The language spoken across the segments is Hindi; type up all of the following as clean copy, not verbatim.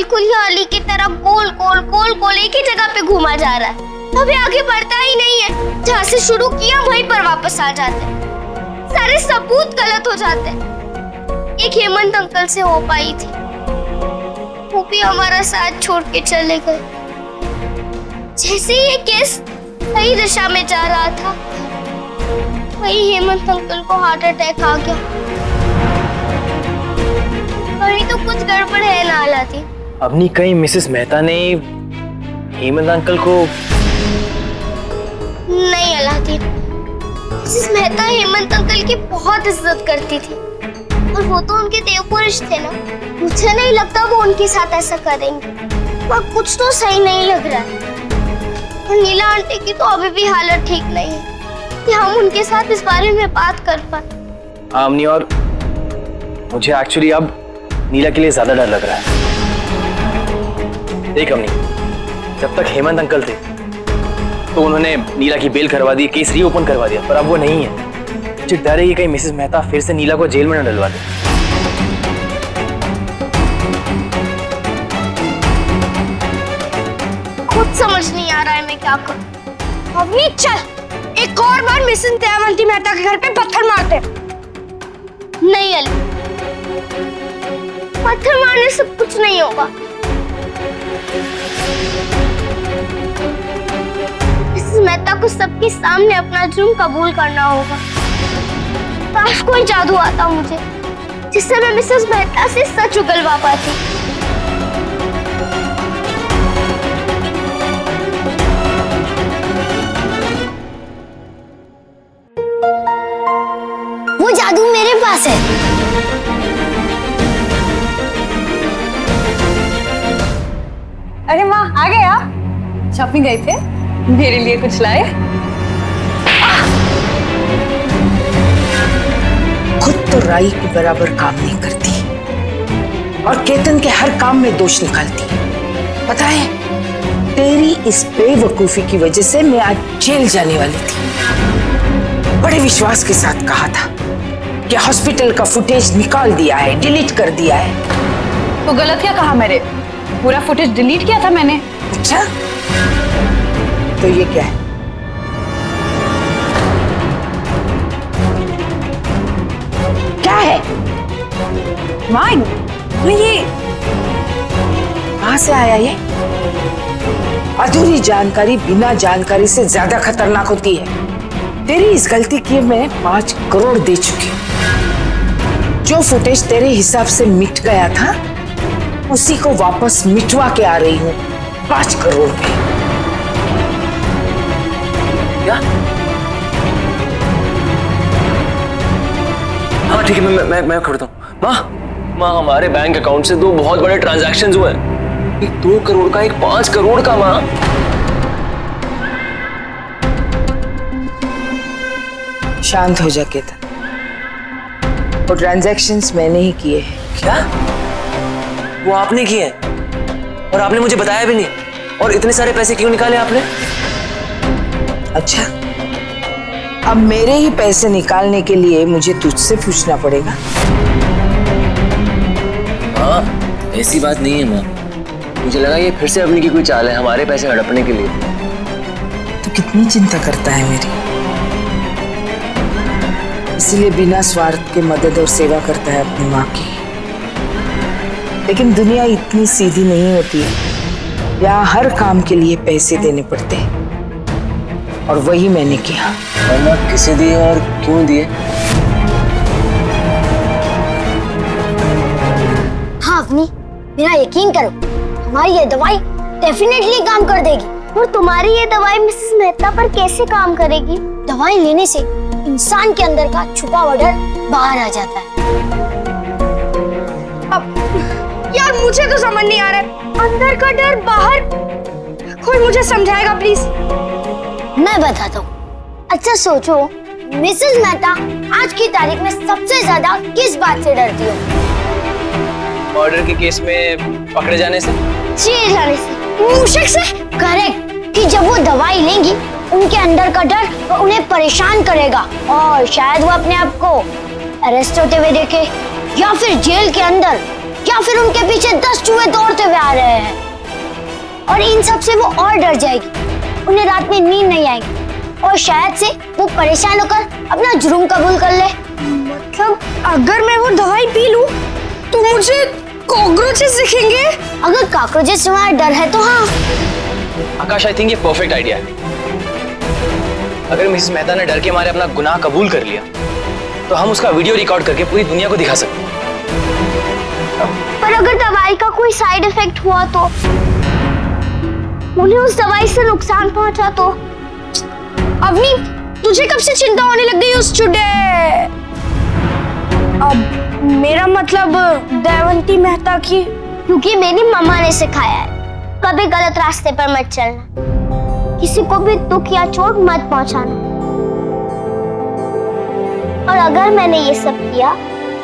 खुलियाली की तरह गोल गोल गोल गोल एक ही जगह पे घूमा जा रहा है। अभी आगे बढ़ता ही नहीं है। जहाँ से शुरू किया वहीं पर वापस आ जाते हैं। सारे सबूत गलत हो जाते हैं। एक हेमंत अंकल से हो पाई थी, वो भी हमारा साथ छोड़ के चले गए। जैसे ये केस सही दिशा में जा रहा था, वही हेमंत अंकल को हार्ट अटैक आ गया। वही तो कुछ गड़बड़ है ना हालाती। अपनी कहीं मिसेस मेहता ने हेमंत अंकल को नहीं Aladdin, Mrs Mehta Hemant uncle की बहुत इज्जत करती थी और वो तो उनके देव पुरुष थे ना। मुझे नहीं लगता वो उनके साथ ऐसा करेंगे। पर कुछ तो सही नहीं लग रहा है। और नीला आंटी की तो अभी भी हालत ठीक नहीं है कि हम उनके साथ इस बारे में बात कर पाए। आमनी, और मुझे एक्चुअली अब नीला के लिए ज्यादा डर लग रहा है। देख अम्मी, जब तक हेमंत अंकल थे तो उन्होंने नीला की बेल करवा दी, केस रीओपन करवा दिया, पर अब वो नहीं है। मुझे डर है कि कहीं मिसेस मेहता फिर से नीला को जेल में न डलवा दे। खुद समझ नहीं आ रहा है मैं क्या करूं। अम्मी चल एक और बार मिसेस दयावंती मेहता के घर पे पत्थर मारते। नहीं अली, पत्थर मारने से कुछ नहीं होगा। मिसेस मेहता को सबके सामने अपना जुर्म कबूल करना होगा। काश कोई जादू आता मुझे, जिससे मैं मिसेस मेहता से सच उगलवा पाती। वो जादू मेरे पास है। अरे माँ, आ गए आप? शॉपिंग गए थे? मेरे लिए कुछ लाए? खुद तो राई के बराबर काम नहीं करती और केतन के हर काम में दोष निकालती। पता है, तेरी इस बेवकूफी की वजह से मैं आज जेल जाने वाली थी। बड़े विश्वास के साथ कहा था कि हॉस्पिटल का फुटेज निकाल दिया है, डिलीट कर दिया है। तो गलत क्या कहा मैंने? पूरा फुटेज डिलीट किया था मैंने। अच्छा, तो ये क्या है? क्या है? माँ, ये कहाँ से आया ये? अधूरी जानकारी बिना जानकारी से ज्यादा खतरनाक होती है। तेरी इस गलती की मैं 5 करोड़ दे चुकी हूँ। जो फुटेज तेरे हिसाब से मिट गया था, उसी को वापस मिटवा के आ रही हूँ 5 करोड़ की। क्या? हाँ ठीक है, मैं करता हूँ। माँ, हमारे बैंक अकाउंट से 2 बहुत बड़े ट्रांजैक्शंस हुए हैं। एक 2 करोड़ का, एक 5 करोड़ का। माँ, शांत हो जा केतन। वो ट्रांजैक्शंस मैंने ही किए हैं। क्या? वो आपने किए हैं और आपने मुझे बताया भी नहीं? और इतने सारे पैसे क्यों निकाले आपने? अच्छा, अब मेरे ही पैसे निकालने के लिए मुझे तुझसे पूछना पड़ेगा? हाँ, ऐसी बात नहीं है माँ। मुझे लगा ये फिर से अपनी की कोई चाल है हमारे पैसे हड़पने के लिए। तो कितनी चिंता करता है मेरी, इसलिए बिना स्वार्थ के मदद और सेवा करता है अपनी माँ की। लेकिन दुनिया इतनी सीधी नहीं होती है। यहाँ हर काम के लिए पैसे देने पड़ते हैं, और वही मैंने किया। किसे दिए और क्यों दिए? हाँ अवनी, मेरा यकीन करो, हमारी ये दवाई डेफिनेटली काम कर देगी। और तुम्हारी ये दवाई मिसेस मेहता पर कैसे काम करेगी? दवाई लेने से इंसान के अंदर का छुपा हुआ डर बाहर आ जाता है। अब यार मुझे तो समझ नहीं आ रहा है, अंदर का डर बाहर, कोई मुझे समझाएगा प्लीज? मैं बताता हूँ। अच्छा सोचो, मिसेस मेहता आज की तारीख में सबसे ज्यादा किस बात से डरती हो? मर्डर के केस में पकड़े जाने से? जेल जाने से? मूषक से? करेक्ट, कि जब वो दवाई लेंगी उनके अंदर का डर उन्हें परेशान करेगा और शायद वो अपने आप को अरेस्ट होते हुए देखे या फिर जेल के अंदर या फिर उनके पीछे 10 चूहे दौड़ते हुए आ रहे हैं। और इन सब से वो और डर जाएगी, उन्हें रात में नींद नहीं आएगी और शायद से वो परेशान होकर अपना जुर्म कबूल कर ले। मतलब अगर मैं वो दवाई पी लूं तो मुझे कॉकरोचेस दिखेंगे? अगर कॉकरोचेस से तुम्हारा डर है तो हाँ। आकाश, आई थिंक ये परफेक्ट आइडिया है। अगर मिसेस मेहता ने डर के मारे अपना गुनाह कबूल कर लिया तो हम उसका वीडियो रिकॉर्ड करके पूरी दुनिया को दिखा सकते हैं। पर अगर दवाई का कोई साइड इफेक्ट हुआ तो, उन्हें उस दवाई से नुकसान पहुंचा तो? अवनी, तुझे कब से चिंता होने लग गई उस चुड़े? अब मेरा मतलब दमयंती मेहता की। क्योंकि मेरी मम्मा ने सिखाया है कभी गलत रास्ते पर मत चलना, किसी को भी दुख या चोट मत पहुंचाना। और अगर मैंने ये सब किया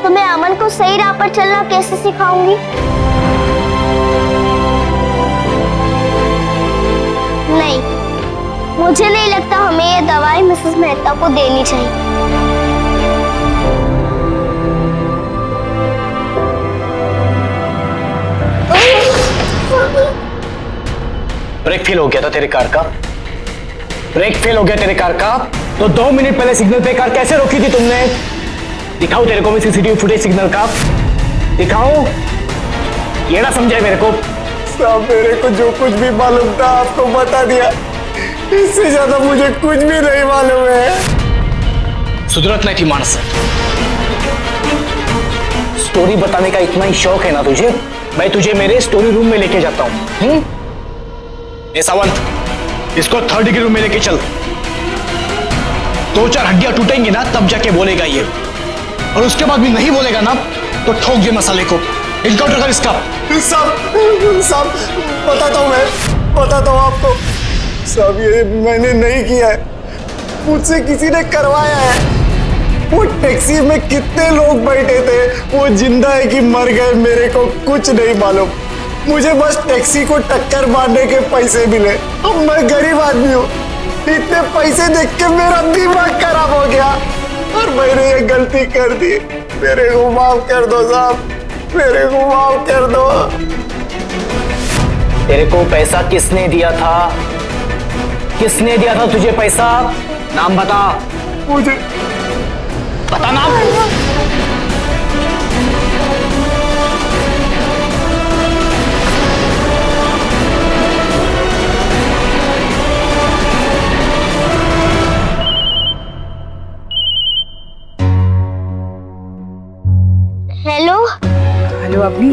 तो मैं अमन को सही राह पर चलना कैसे सिखाऊंगी? नहीं, मुझे नहीं लगता हमें ये दवाई मिसेस मेहता को देनी चाहिए। ब्रेक फेल हो गया था तेरे कार का। ब्रेक फेल हो गया तेरे कार का तो 2 मिनट पहले सिग्नल पे कार कैसे रोकी थी तुमने? दिखाओ तेरे को मैं सीसीटीवी फुटेज सिग्नल का, दिखाओ। ये ना समझाए मेरे को। साहब, मेरे को जो कुछ भी मालूम था आपको बता दिया, इससे ज्यादा मुझे कुछ भी नहीं मालूम है। सुधरत नहीं थी मानस। स्टोरी बताने का इतना ही शौक है ना तुझे, मैं तुझे मेरे स्टोरी रूम में लेके जाता हूँ। ए सावंत, इसको 3rd डिग्री रूम में लेके चल। 2-4 हड्डियां टूटेंगी ना तब जाके बोलेगा ये, और उसके बाद भी नहीं बोलेगा ना तो ठोक दे मसाले को। इनकाउंटर कर इसका। साहब बताता हूँ, मैं बताता हूँ आपको। साहब, ये मैंने नहीं किया है, मुझसे किसी ने करवाया है। वो टैक्सी में कितने लोग बैठे थे, वो जिंदा है कि मर गए मेरे को कुछ नहीं मालूम। मुझे बस टैक्सी को टक्कर मारने के पैसे मिले। अब मैं गरीब आदमी हूँ, इतने पैसे देख के मेरा दिमाग खराब हो गया और मैंने ये गलती कर दी। मेरे को माफ कर दो साहब, मेरे को माफ कर दो। तेरे को पैसा किसने दिया था? किसने दिया था तुझे पैसा? नाम बता मुझे। बता नाम। हेलो हेलो अवनी,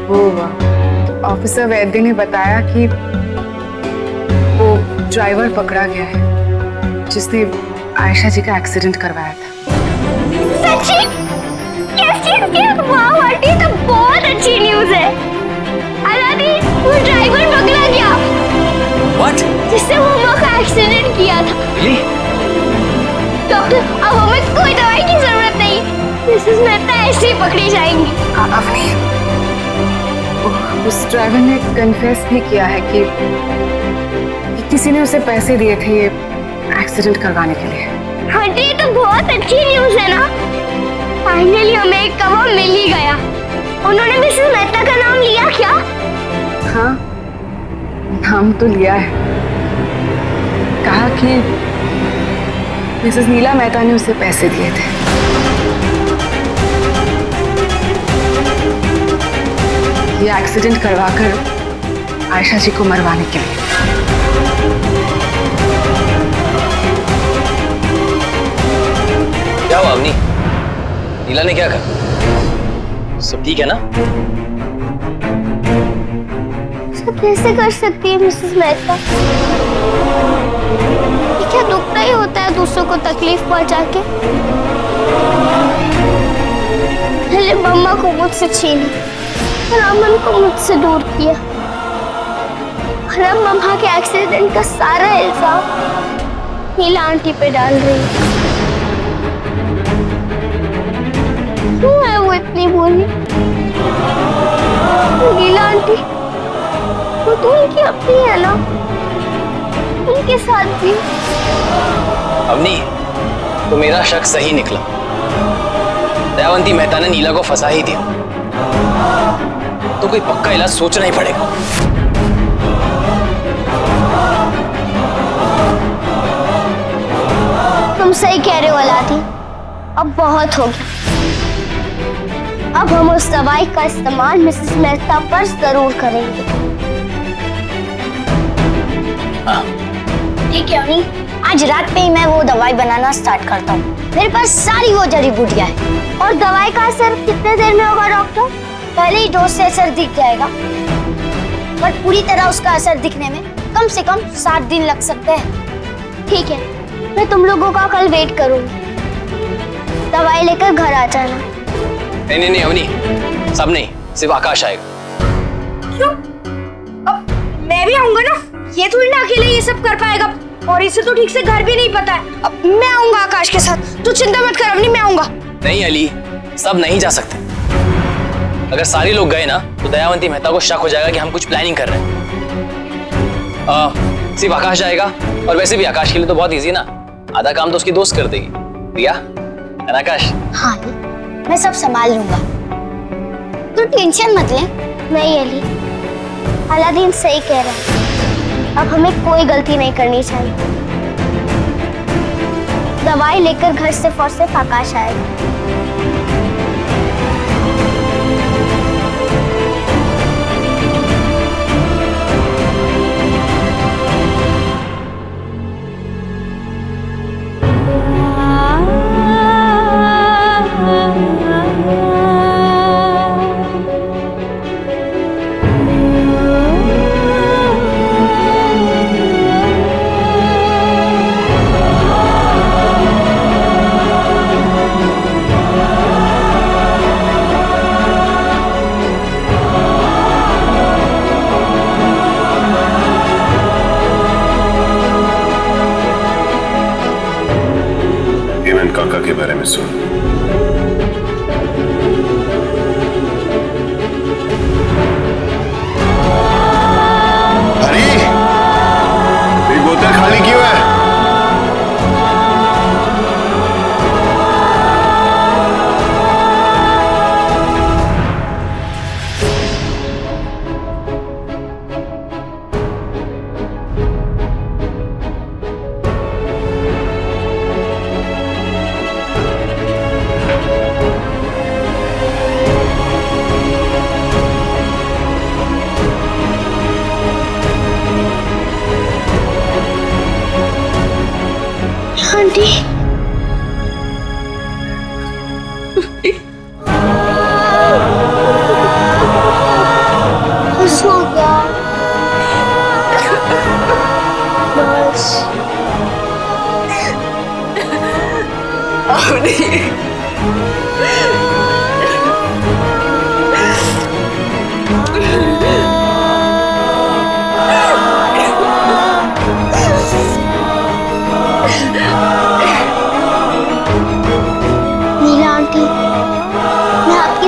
वो ऑफिसर वैद्य ने बताया कि वो ड्राइवर पकड़ा गया है जिसने आयशा जी का एक्सीडेंट करवाया था। सच्ची? वाह आंटी, तो बहुत अच्छी न्यूज़ है। अलादी, वो ड्राइवर पकड़ा गया। What? जिससे मम्मा का एक्सीडेंट किया था। Really? डॉक्टर, अब हमें कोई दवाई की जरूरत नहीं, मिसेस मेहता ऐसे ही पकड़ी जाएंगी। अवनी, उस ड्राइवर ने कन्फेस भी किया है कि किसी ने उसे पैसे दिए थे ये एक्सीडेंट करवाने के लिए। आंटी, ये तो बहुत अच्छी न्यूज़ है ना। फाइनली हमें एक गवाह मिल ही गया। उन्होंने मिसेस मेहता का नाम लिया क्या? हाँ, नाम तो लिया है। कहा कि मिसेस नीला मेहता ने उसे पैसे दिए थे। ये एक्सीडेंट करवाकर आयशा जी को मरवाने के लिए। क्या हुआ अवनी? नीला ने क्या कहा? सब ठीक है ना? सब कैसे कर सकती है मिसेस मेहता? ये क्या दुखता ही होता है दूसरों को तकलीफ पहुंचा के? पहले मम्मा को मुझसे छीनी, फिर अमन को मुझसे दूर किया, और अब मम्मा के एक्सीडेंट का सारा इल्जाम नीला आंटी पे डाल रही है। क्यों है वो इतनी बुरी? नीला आंटी वो तो उनकी अपनी है ना, उनके साथ भी। अवनी, तो मेरा शक सही निकला। दयावंती मेहता ने नीला को फंसा ही दिया, तो कोई पक्का इलाज सोचना ही पड़ेगा। तुम सही कह रहे हो अलादीन, अब बहुत हो गया। अब हम उस दवाई का इस्तेमाल मिसेस मेहता पर जरूर करेंगे। ठीक है अवनी, आज रात पे ही मैं वो दवाई बनाना स्टार्ट करता हूँ। मेरे पास सारी वो जड़ी बूटियाँ हैं। और दवाई का असर कितने देर में होगा डॉक्टर? पहले ही डोज से असर दिख जाएगा, बट पूरी तरह उसका असर दिखने में कम से कम 7 दिन लग सकते हैं। ठीक है, मैं तुम लोगों का कल वेट करूंगी। दवाई लेकर घर आ जाना। नहीं नहीं अवनी, सब नहीं, सिर्फ आकाश आएगा। क्यों? अब मैं भी आऊंगा ना, ये थोड़ी ना अकेले ये सब कर पाएगा, और इसे तो ठीक से घर भी नहीं पता है। अब मैं आऊंगा आकाश के साथ, तू चिंता मत कर अवनी, मैं आऊंगा। नहीं अली, सब नहीं जा सकते। अगर सारे लोग गए ना तो दयावंती मेहता को शक हो जाएगा कि हम कुछ प्लानिंग कर रहे हैं। सिर्फ आकाश जाएगा, और वैसे भी आकाश के लिए तो बहुत इजी ना, आधा काम तो उसकी दोस्त कर देगी। रिया, है ना आकाश? हाँ, मैं सब संभाल लूंगा, तू टेंशन मत ले। नहीं अली, अलादीन सही कह रहा है, अब हमें कोई गलती नहीं करनी चाहिए। दवाई लेकर घर सिर्फ और सिर्फ आकाश आएगा। काका के बारे में सुन। हरी, तेरी बोतल खाली क्यों है? आंटी, बस हो गया, बस।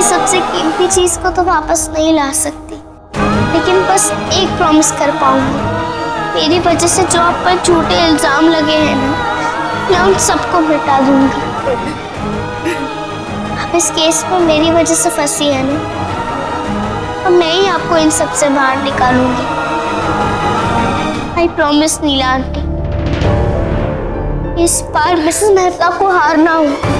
सबसे कीमती चीज को तो वापस नहीं ला सकती, लेकिन बस एक प्रॉमिस कर पाऊंगी। मेरी वजह से जो आप पर झूठे इल्जाम लगे हैं ना, मैं उन सबको मिटा दूंगी। आप इस केस में मेरी वजह से फंसी है ना, और मैं ही आपको इन सब से बाहर निकालूंगी। आई प्रॉमिस नीला आंटी, इस बार मिसेस मेहता को हारना होगा।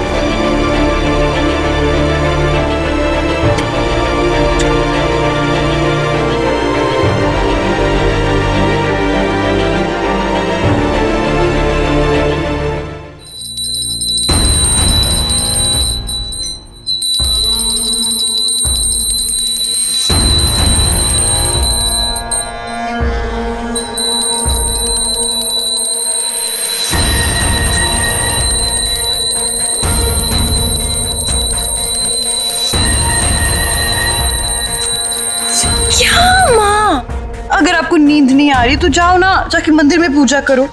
क्या माँ, अगर आपको नींद नहीं आ रही तो जाओ ना, जाके मंदिर में पूजा करो।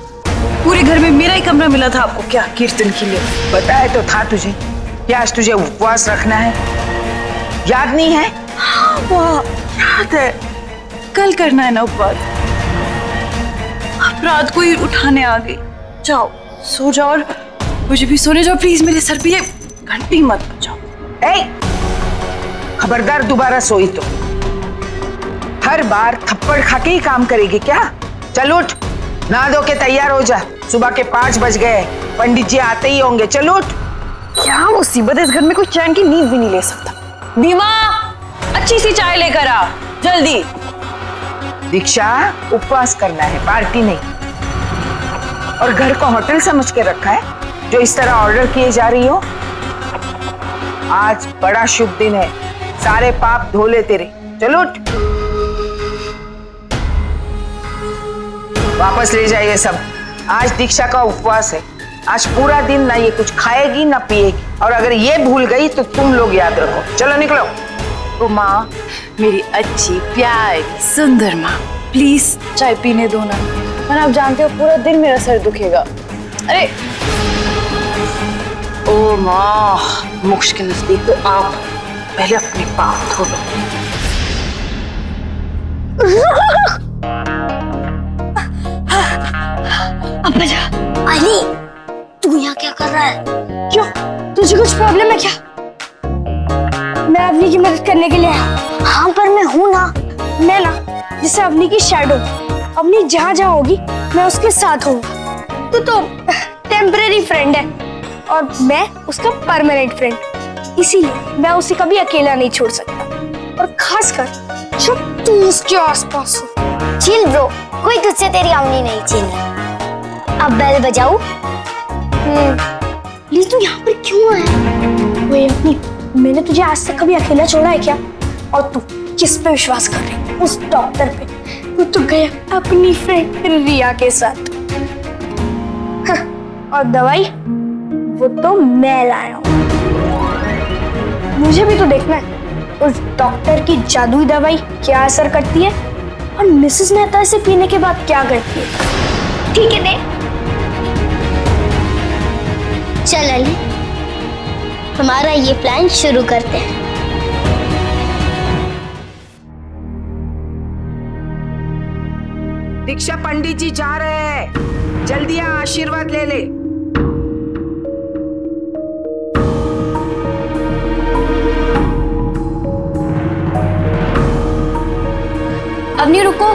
पूरे घर में मेरा ही कमरा मिला था आपको क्या कीर्तन के लिए? बताया तो था तुझे कि आज तुझे उपवास रखना है, याद नहीं है? हाँ वाह, याद है, कल करना है ना उपवास। आप रात को ही उठाने आ गई। जाओ सो जाओ, और मुझे भी सोने जाओ प्लीज। मेरे सर पे ये घंटी मत बजाओ। खबरदार दोबारा सोई तो हर बार थप्पड़ खा के ही काम करेगी क्या? चल उठ, नहा धो के तैयार हो जा, सुबह के 5 बज गए, पंडित जी आते ही होंगे। चल उठ। क्या मुसीबत है, इस घर में कोई चैन की नींद भी नहीं ले सकता। भीमा, अच्छी सी चाय लेकर आ जल्दी। दीक्षा, उपवास करना है, पार्टी नहीं। और घर को होटल समझ के रखा है जो इस तरह ऑर्डर किए जा रही हो। आज बड़ा शुभ दिन है, सारे पाप धो ले तेरे। चलो उठ, वापस ले जाइए सब। आज दीक्षा का उपवास है, आज पूरा दिन ना ये कुछ खाएगी ना पिएगी, और अगर ये भूल गई तो तुम लोग याद रखो। चलो निकलो। तो माँ, मेरी अच्छी प्यारी सुंदर माँ, प्लीज चाय पीने दो ना। और आप जानते हो पूरा दिन मेरा सर दुखेगा। अरे ओ माँ, मोक्ष के नजदीक तो आप पहले अपने पाप धो लो। अब्बा जा। अली, तू यहाँ क्या कर रहा है? क्यों, तुझे कुछ प्रॉब्लम है क्या? मैं अवनी की मदद करने के लिए आया। हाँ पर मैं हूँ ना। मैं ना जैसे अवनी की शैडो, अवनी जहाँ जहाँ होगी मैं उसके साथ होऊंगा। तू तो टेम्परेरी फ्रेंड है और मैं उसका परमानेंट फ्रेंड, इसीलिए मैं उसे कभी अकेला नहीं छोड़ सकता, और खासकर जब तू उसके आसपास हो। चिल ब्रो, कोई तुझसे तेरी अवनी नहीं चिल रहा। अब बेल बजाऊं? प्लीज, तू यहाँ पर क्यों है? ओए अपनी, मैंने तुझे आज तक कभी अकेला छोड़ा है क्या? और तू किस पे विश्वास कर रही है? उस डॉक्टर पे। तू तो गया अपनी फ्रेंड रिया के साथ। हाँ, और दवाई वो तो मैं लाया हूँ। मुझे भी तो देखना है उस डॉक्टर की जादुई दवाई क्या असर करती है, और मिसेस मेहता इसे पीने के बाद क्या करती है। ठीक है दे। चल अली, हमारा ये प्लान शुरू करते हैं। दीक्षा, पंडित जी जा रहे हैं, जल्दी आ, आशीर्वाद ले ले। अवनी रुको,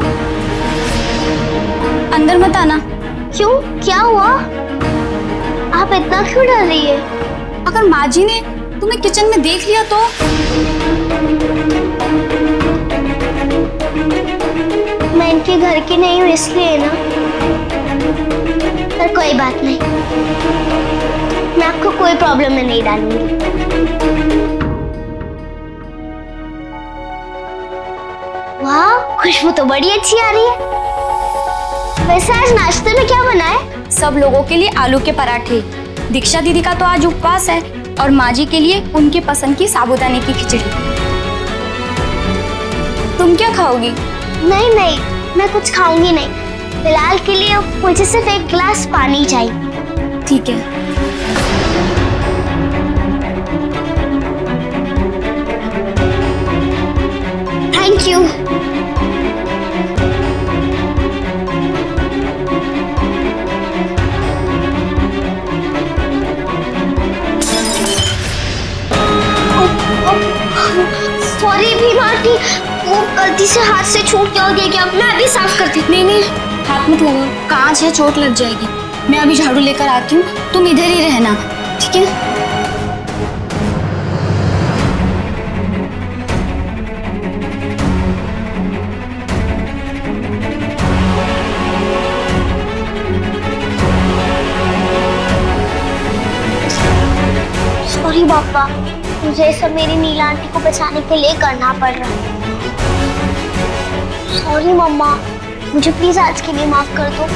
अंदर मत आना। क्यों, क्या हुआ? आप इतना क्यों डर रही है? अगर माँ जी ने तुम्हें किचन में देख लिया तो? मैं इनके घर की नहीं हूँ इसलिए ना। पर कोई बात नहीं, मैं आपको कोई प्रॉब्लम में नहीं डालूंगी। वाह, खुशबू तो बड़ी अच्छी आ रही है। वैसे आज नाश्ते में क्या बना है? सब लोगों के लिए आलू के पराठे। दीक्षा दीदी का तो आज उपवास है, और माँ जी के लिए उनके पसंद की साबूदाने की खिचड़ी। तुम क्या खाओगी? नहीं नहीं, मैं कुछ खाऊंगी नहीं। फिलहाल के लिए मुझे सिर्फ एक गिलास पानी चाहिए। ठीक है। Thank you. Sorry Bhima aunty, वो गलती से हाथ से छूट गया क्या? मैं अभी साफ करती। नहीं नहीं, हाथ मत लगाओ, कांच है, चोट लग जाएगी। मैं अभी झाड़ू लेकर आती हूँ, तुम इधर ही रहना, ठीक है? सॉरी पापा, मुझे सब मेरी नीला आंटी को बचाने के लिए करना पड़ रहा है। सॉरी मम्मा, मुझे प्लीज आज के लिए माफ कर दो।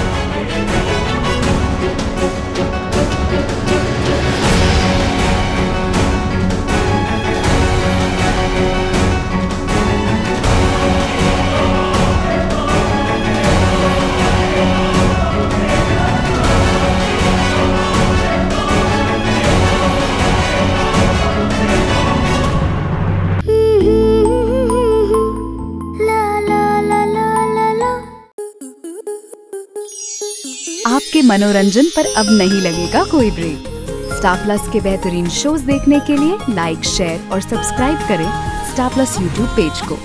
आपके मनोरंजन पर अब नहीं लगेगा कोई ब्रेक। स्टार प्लस के बेहतरीन शोज देखने के लिए लाइक, शेयर और सब्सक्राइब करें स्टार प्लस यूट्यूब पेज को।